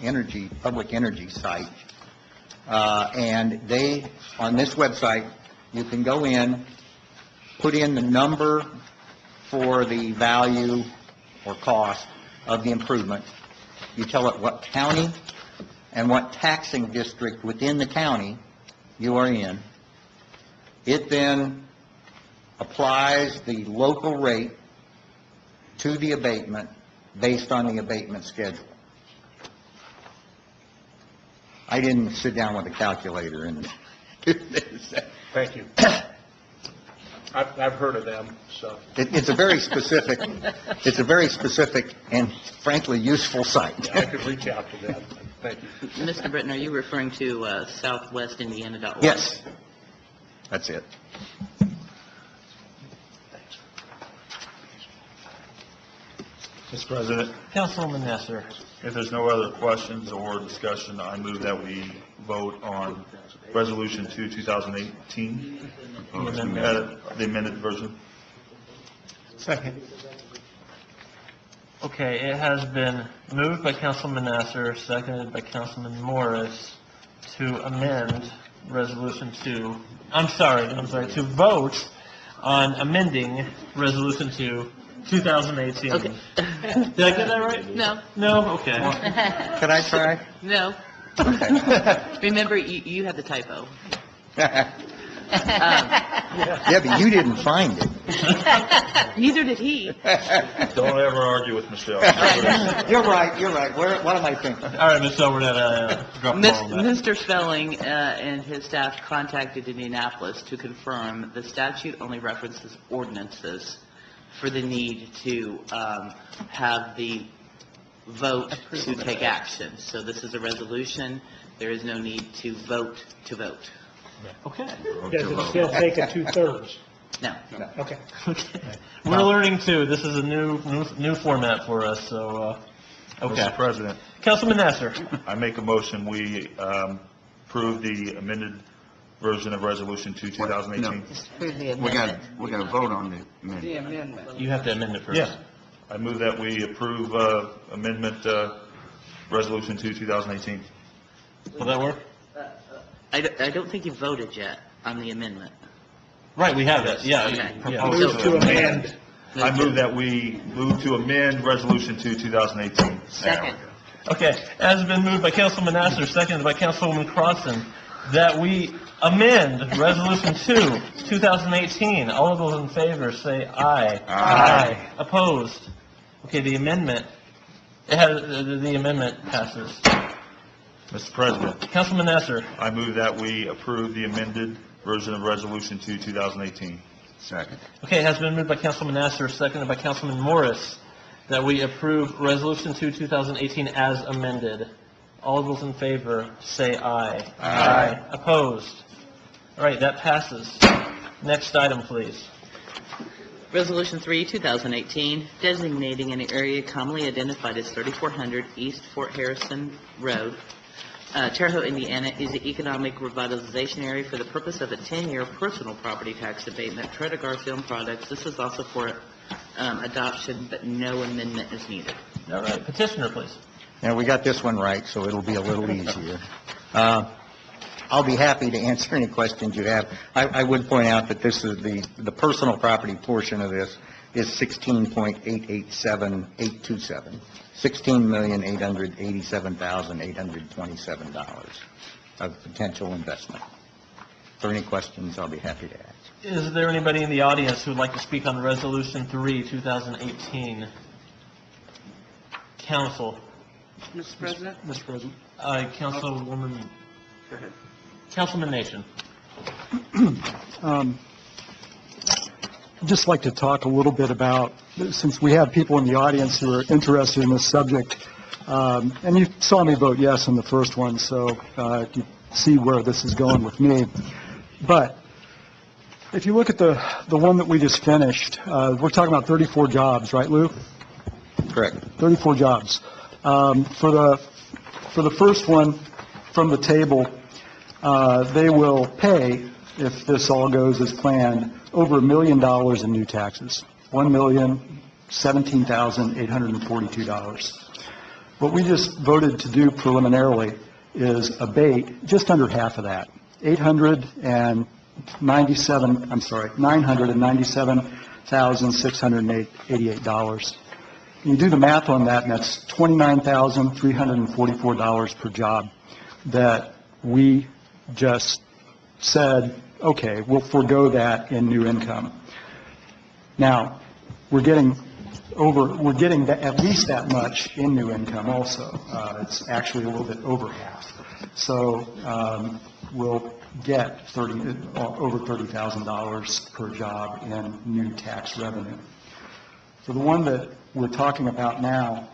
Speaker 4: public energy site. And on this website, you can go in, put in the number for the value or cost of the improvement. You tell it what county and what taxing district within the county you are in. It then applies the local rate to the abatement based on the abatement schedule. I didn't sit down with a calculator and do this.
Speaker 13: Thank you. I've heard of them, so.
Speaker 4: It's a very specific and frankly useful site.
Speaker 13: Yeah, I could reach out to them. Thank you.
Speaker 3: Mr. Britton, are you referring to southwestindiana.org?
Speaker 4: Yes, that's it.
Speaker 12: Mr. President,
Speaker 1: Councilwoman Nesser.
Speaker 12: if there's no other questions or discussion, I move that we vote on Resolution 2, 2018, the amended version.
Speaker 13: Second.
Speaker 1: Okay, it has been moved by Councilman Nasser, seconded by Councilman Morris to amend Resolution 2, to vote on amending Resolution 2, 2018.
Speaker 3: Okay.
Speaker 1: Did I get that right?
Speaker 2: No.
Speaker 1: No? Okay.
Speaker 4: Can I try?
Speaker 2: No.
Speaker 3: Remember, you had the typo.
Speaker 4: Yeah, but you didn't find it.
Speaker 3: Neither did he.
Speaker 12: Don't ever argue with Michelle.
Speaker 4: You're right. What am I thinking?
Speaker 1: All right, Ms. Silver, drop the ball on that.
Speaker 3: Mr. Spelling and his staff contacted Indianapolis to confirm the statute only references ordinances for the need to have the vote to take action. So this is a resolution. There is no need to vote to vote.
Speaker 1: Okay.
Speaker 9: Does it still take a 2/3?
Speaker 3: No.
Speaker 9: Okay.
Speaker 1: We're learning too. This is a new format for us, so, okay.
Speaker 12: Mr. President,
Speaker 1: Councilman Nasser.
Speaker 12: I make a motion, we approve the amended version of Resolution 2, 2018.
Speaker 2: Approve the
Speaker 7: We
Speaker 2: amendment.
Speaker 7: got to vote on the amendment.
Speaker 2: amendment.
Speaker 1: You have to amend it first.
Speaker 12: Yes. I move that we approve amendment Resolution 2, 2018.
Speaker 1: Will that work?
Speaker 3: I don't think you voted yet on the amendment.
Speaker 1: Right, we have it, yeah.
Speaker 3: Okay.
Speaker 1: Yeah.
Speaker 9: Move to amend.
Speaker 12: I move that we move to amend Resolution 2, 2018.
Speaker 2: Second.
Speaker 1: Okay, it has been moved by Councilman Nasser, seconded by Councilwoman Crossan, that we amend Resolution 2, 2018. All of those in favor say aye.
Speaker 7: Aye.
Speaker 1: Opposed? Okay, the amendment passes.
Speaker 12: Mr. President,
Speaker 1: Councilman Nasser.
Speaker 12: I move that we approve the amended version of Resolution 2, 2018.
Speaker 7: Second.
Speaker 1: Okay, it has been moved by Councilman Nasser, seconded by Councilman Morris, that we approve Resolution 2, 2018 as amended. All those in favor, say aye. Aye. Opposed? All right, that passes. Next item, please.
Speaker 3: Resolution 3, 2018, designating an area commonly identified as 3400 East Fort Harrison Road, Terre Haute, Indiana, is the economic revitalization area for the purpose of a 10-year personal property tax abatement. Tredegar Film Products. This is also for adoption, but no amendment is needed.
Speaker 1: All right, petitioner, please.
Speaker 14: Now, we got this one right, so it'll be a little easier. I'll be happy to answer any questions you have. I would point out that this is the personal property portion of this is $16.887827, $16,887,827 of potential investment. If there are any questions, I'll be happy to answer.
Speaker 1: Is there anybody in the audience who would like to speak on Resolution 3, 2018? Council.
Speaker 3: Mr. President?
Speaker 8: Mr. President.
Speaker 1: Councilwoman.
Speaker 3: Go ahead.
Speaker 1: Councilman Nation.
Speaker 8: I'd just like to talk a little bit about, since we have people in the audience who are interested in this subject, and you saw me vote yes on the first one, so you see where this is going with me. But if you look at the one that we just finished, we're talking about 34 jobs, right, Lou?
Speaker 14: Correct.
Speaker 8: 34 jobs. For the first one from the table, they will pay, if this all goes as planned, over $1 million in new taxes, $1,017,842. What we just voted to do preliminarily is abate just under half of that, $997,688. You do the math on that, and that's $29,344 per job that we just said, okay, we'll forego that in new income. Now, we're getting at least that much in new income also. It's actually a little bit over half. So we'll get over $30,000 per job in new tax revenue. For the one that we're talking about now,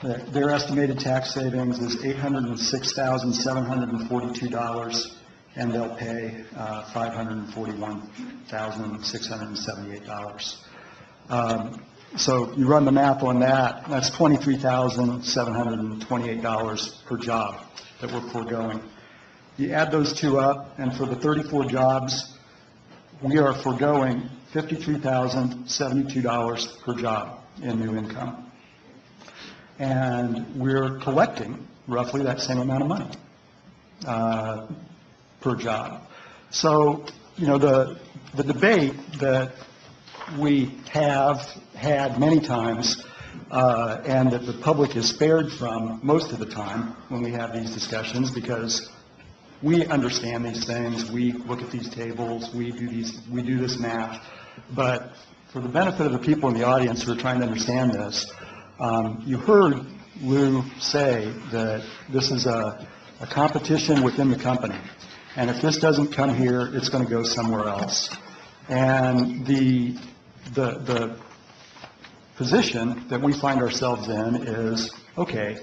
Speaker 8: their estimated tax savings is $806,742, and they'll pay $541,678. So you run the math on that, that's $23,728 per job that we're foregoing. You add those two up, and for the 34 jobs, we are foregoing $53,072 per job in new income. And we're collecting roughly that same amount of money per job. So, you know, the debate that we have had many times and that the public is spared from most of the time when we have these discussions, because we understand these things, we look at these tables, we do this math, but for the benefit of the people in the audience who are trying to understand this, you heard Lou say that this is a competition within the company, and if this doesn't come here, it's going to go somewhere else. And the position that we find ourselves in is, okay,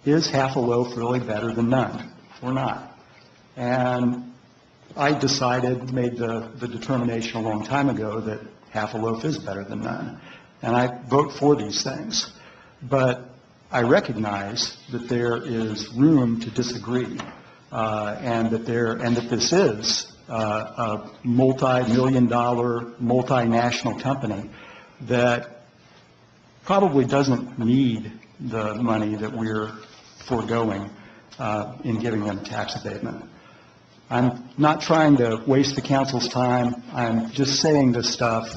Speaker 8: is half a loaf really better than none? Or not? And I made the determination a long time ago that half a loaf is better than none. And I vote for these things. But I recognize that there is room to disagree, and that this is a multi-million-dollar, multinational company that probably doesn't need the money that we're foregoing in giving them tax abatement. I'm not trying to waste the council's time. I'm just saying this stuff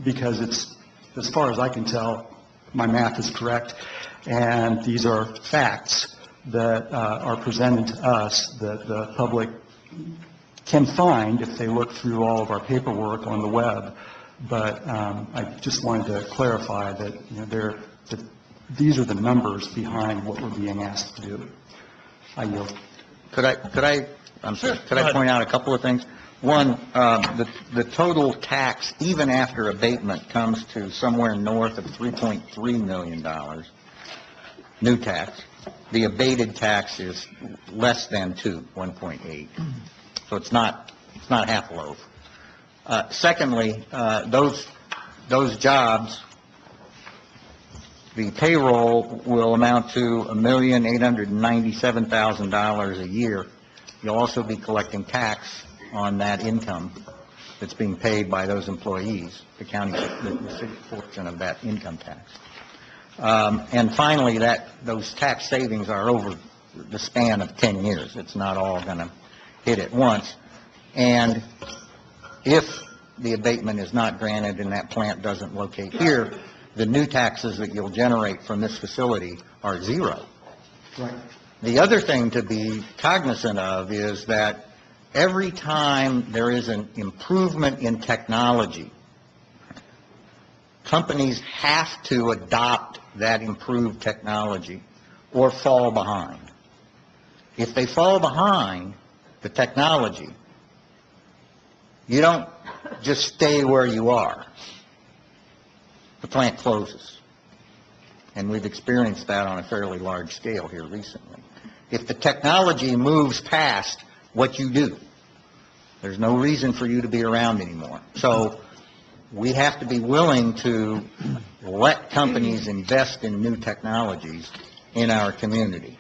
Speaker 8: because it's, as far as I can tell, my math is correct, and these are facts that are presented to us that the public can find if they look through all of our paperwork on the web. But I just wanted to clarify that, you know, these are the numbers behind what we're being asked to do. I yield.
Speaker 14: Could I'm sorry, could
Speaker 1: Go
Speaker 14: I
Speaker 1: ahead.
Speaker 14: point out a couple of things? One, the total tax, even after abatement, comes to somewhere north of $3.3 million, new tax. The abated tax is less than 1.8. So it's not half a loaf. Secondly, those jobs, the payroll will amount to $1,897,000 a year. You'll also be collecting tax on that income that's being paid by those employees, the county, the city portion of that income tax. And finally, those tax savings are over the span of 10 years. It's not all going to hit at once. And if the abatement is not granted and that plant doesn't locate here, the new taxes that you'll generate from this facility are zero.
Speaker 8: Right.
Speaker 14: The other thing to be cognizant of is that every time there is an improvement in technology, companies have to adopt that improved technology or fall behind. If they fall behind the technology, you don't just stay where you are. The plant closes. And we've experienced that on a fairly large scale here recently. If the technology moves past what you do, there's no reason for you to be around anymore. So we have to be willing to let companies invest in new technologies in our community.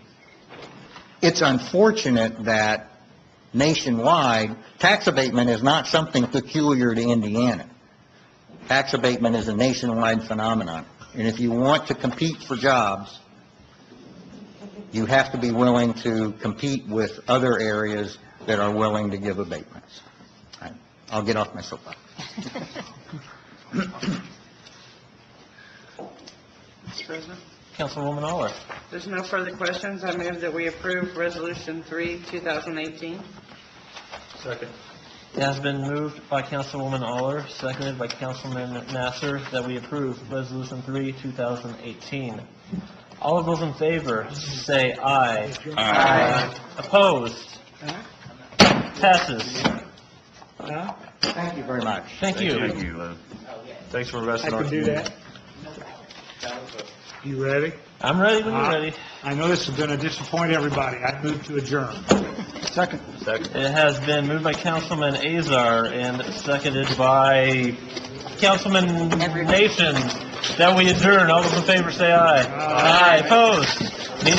Speaker 14: It's unfortunate that nationwide, tax abatement is not something peculiar to Indiana. Tax abatement is a nationwide phenomenon. And if you want to compete for jobs, you have to be willing to compete with other areas that are willing to give abatements. All right. I'll get off my soapbox.
Speaker 2: Mr. President,
Speaker 1: Councilwoman Aller.
Speaker 2: there's no further questions. I move that we approve Resolution 3, 2018.
Speaker 10: Second.
Speaker 1: It has been moved by Councilwoman Aller, seconded by Councilman Nasser, that we approve Resolution 3, 2018. All of those in favor, say aye. Aye. Opposed? Passes.
Speaker 14: Thank you very much.
Speaker 1: Thank you.
Speaker 12: Thanks for investing in
Speaker 9: I
Speaker 12: our
Speaker 9: can do
Speaker 12: community.
Speaker 9: that. You ready?
Speaker 1: I'm ready when you're ready.
Speaker 9: I know this is going to disappoint everybody. I move to adjourn.
Speaker 8: Second.
Speaker 12: Second.
Speaker 1: It has been moved by Councilman Azar and seconded by Councilman Nation that we adjourn. All those in favor say aye. Aye. Opposed? Meeting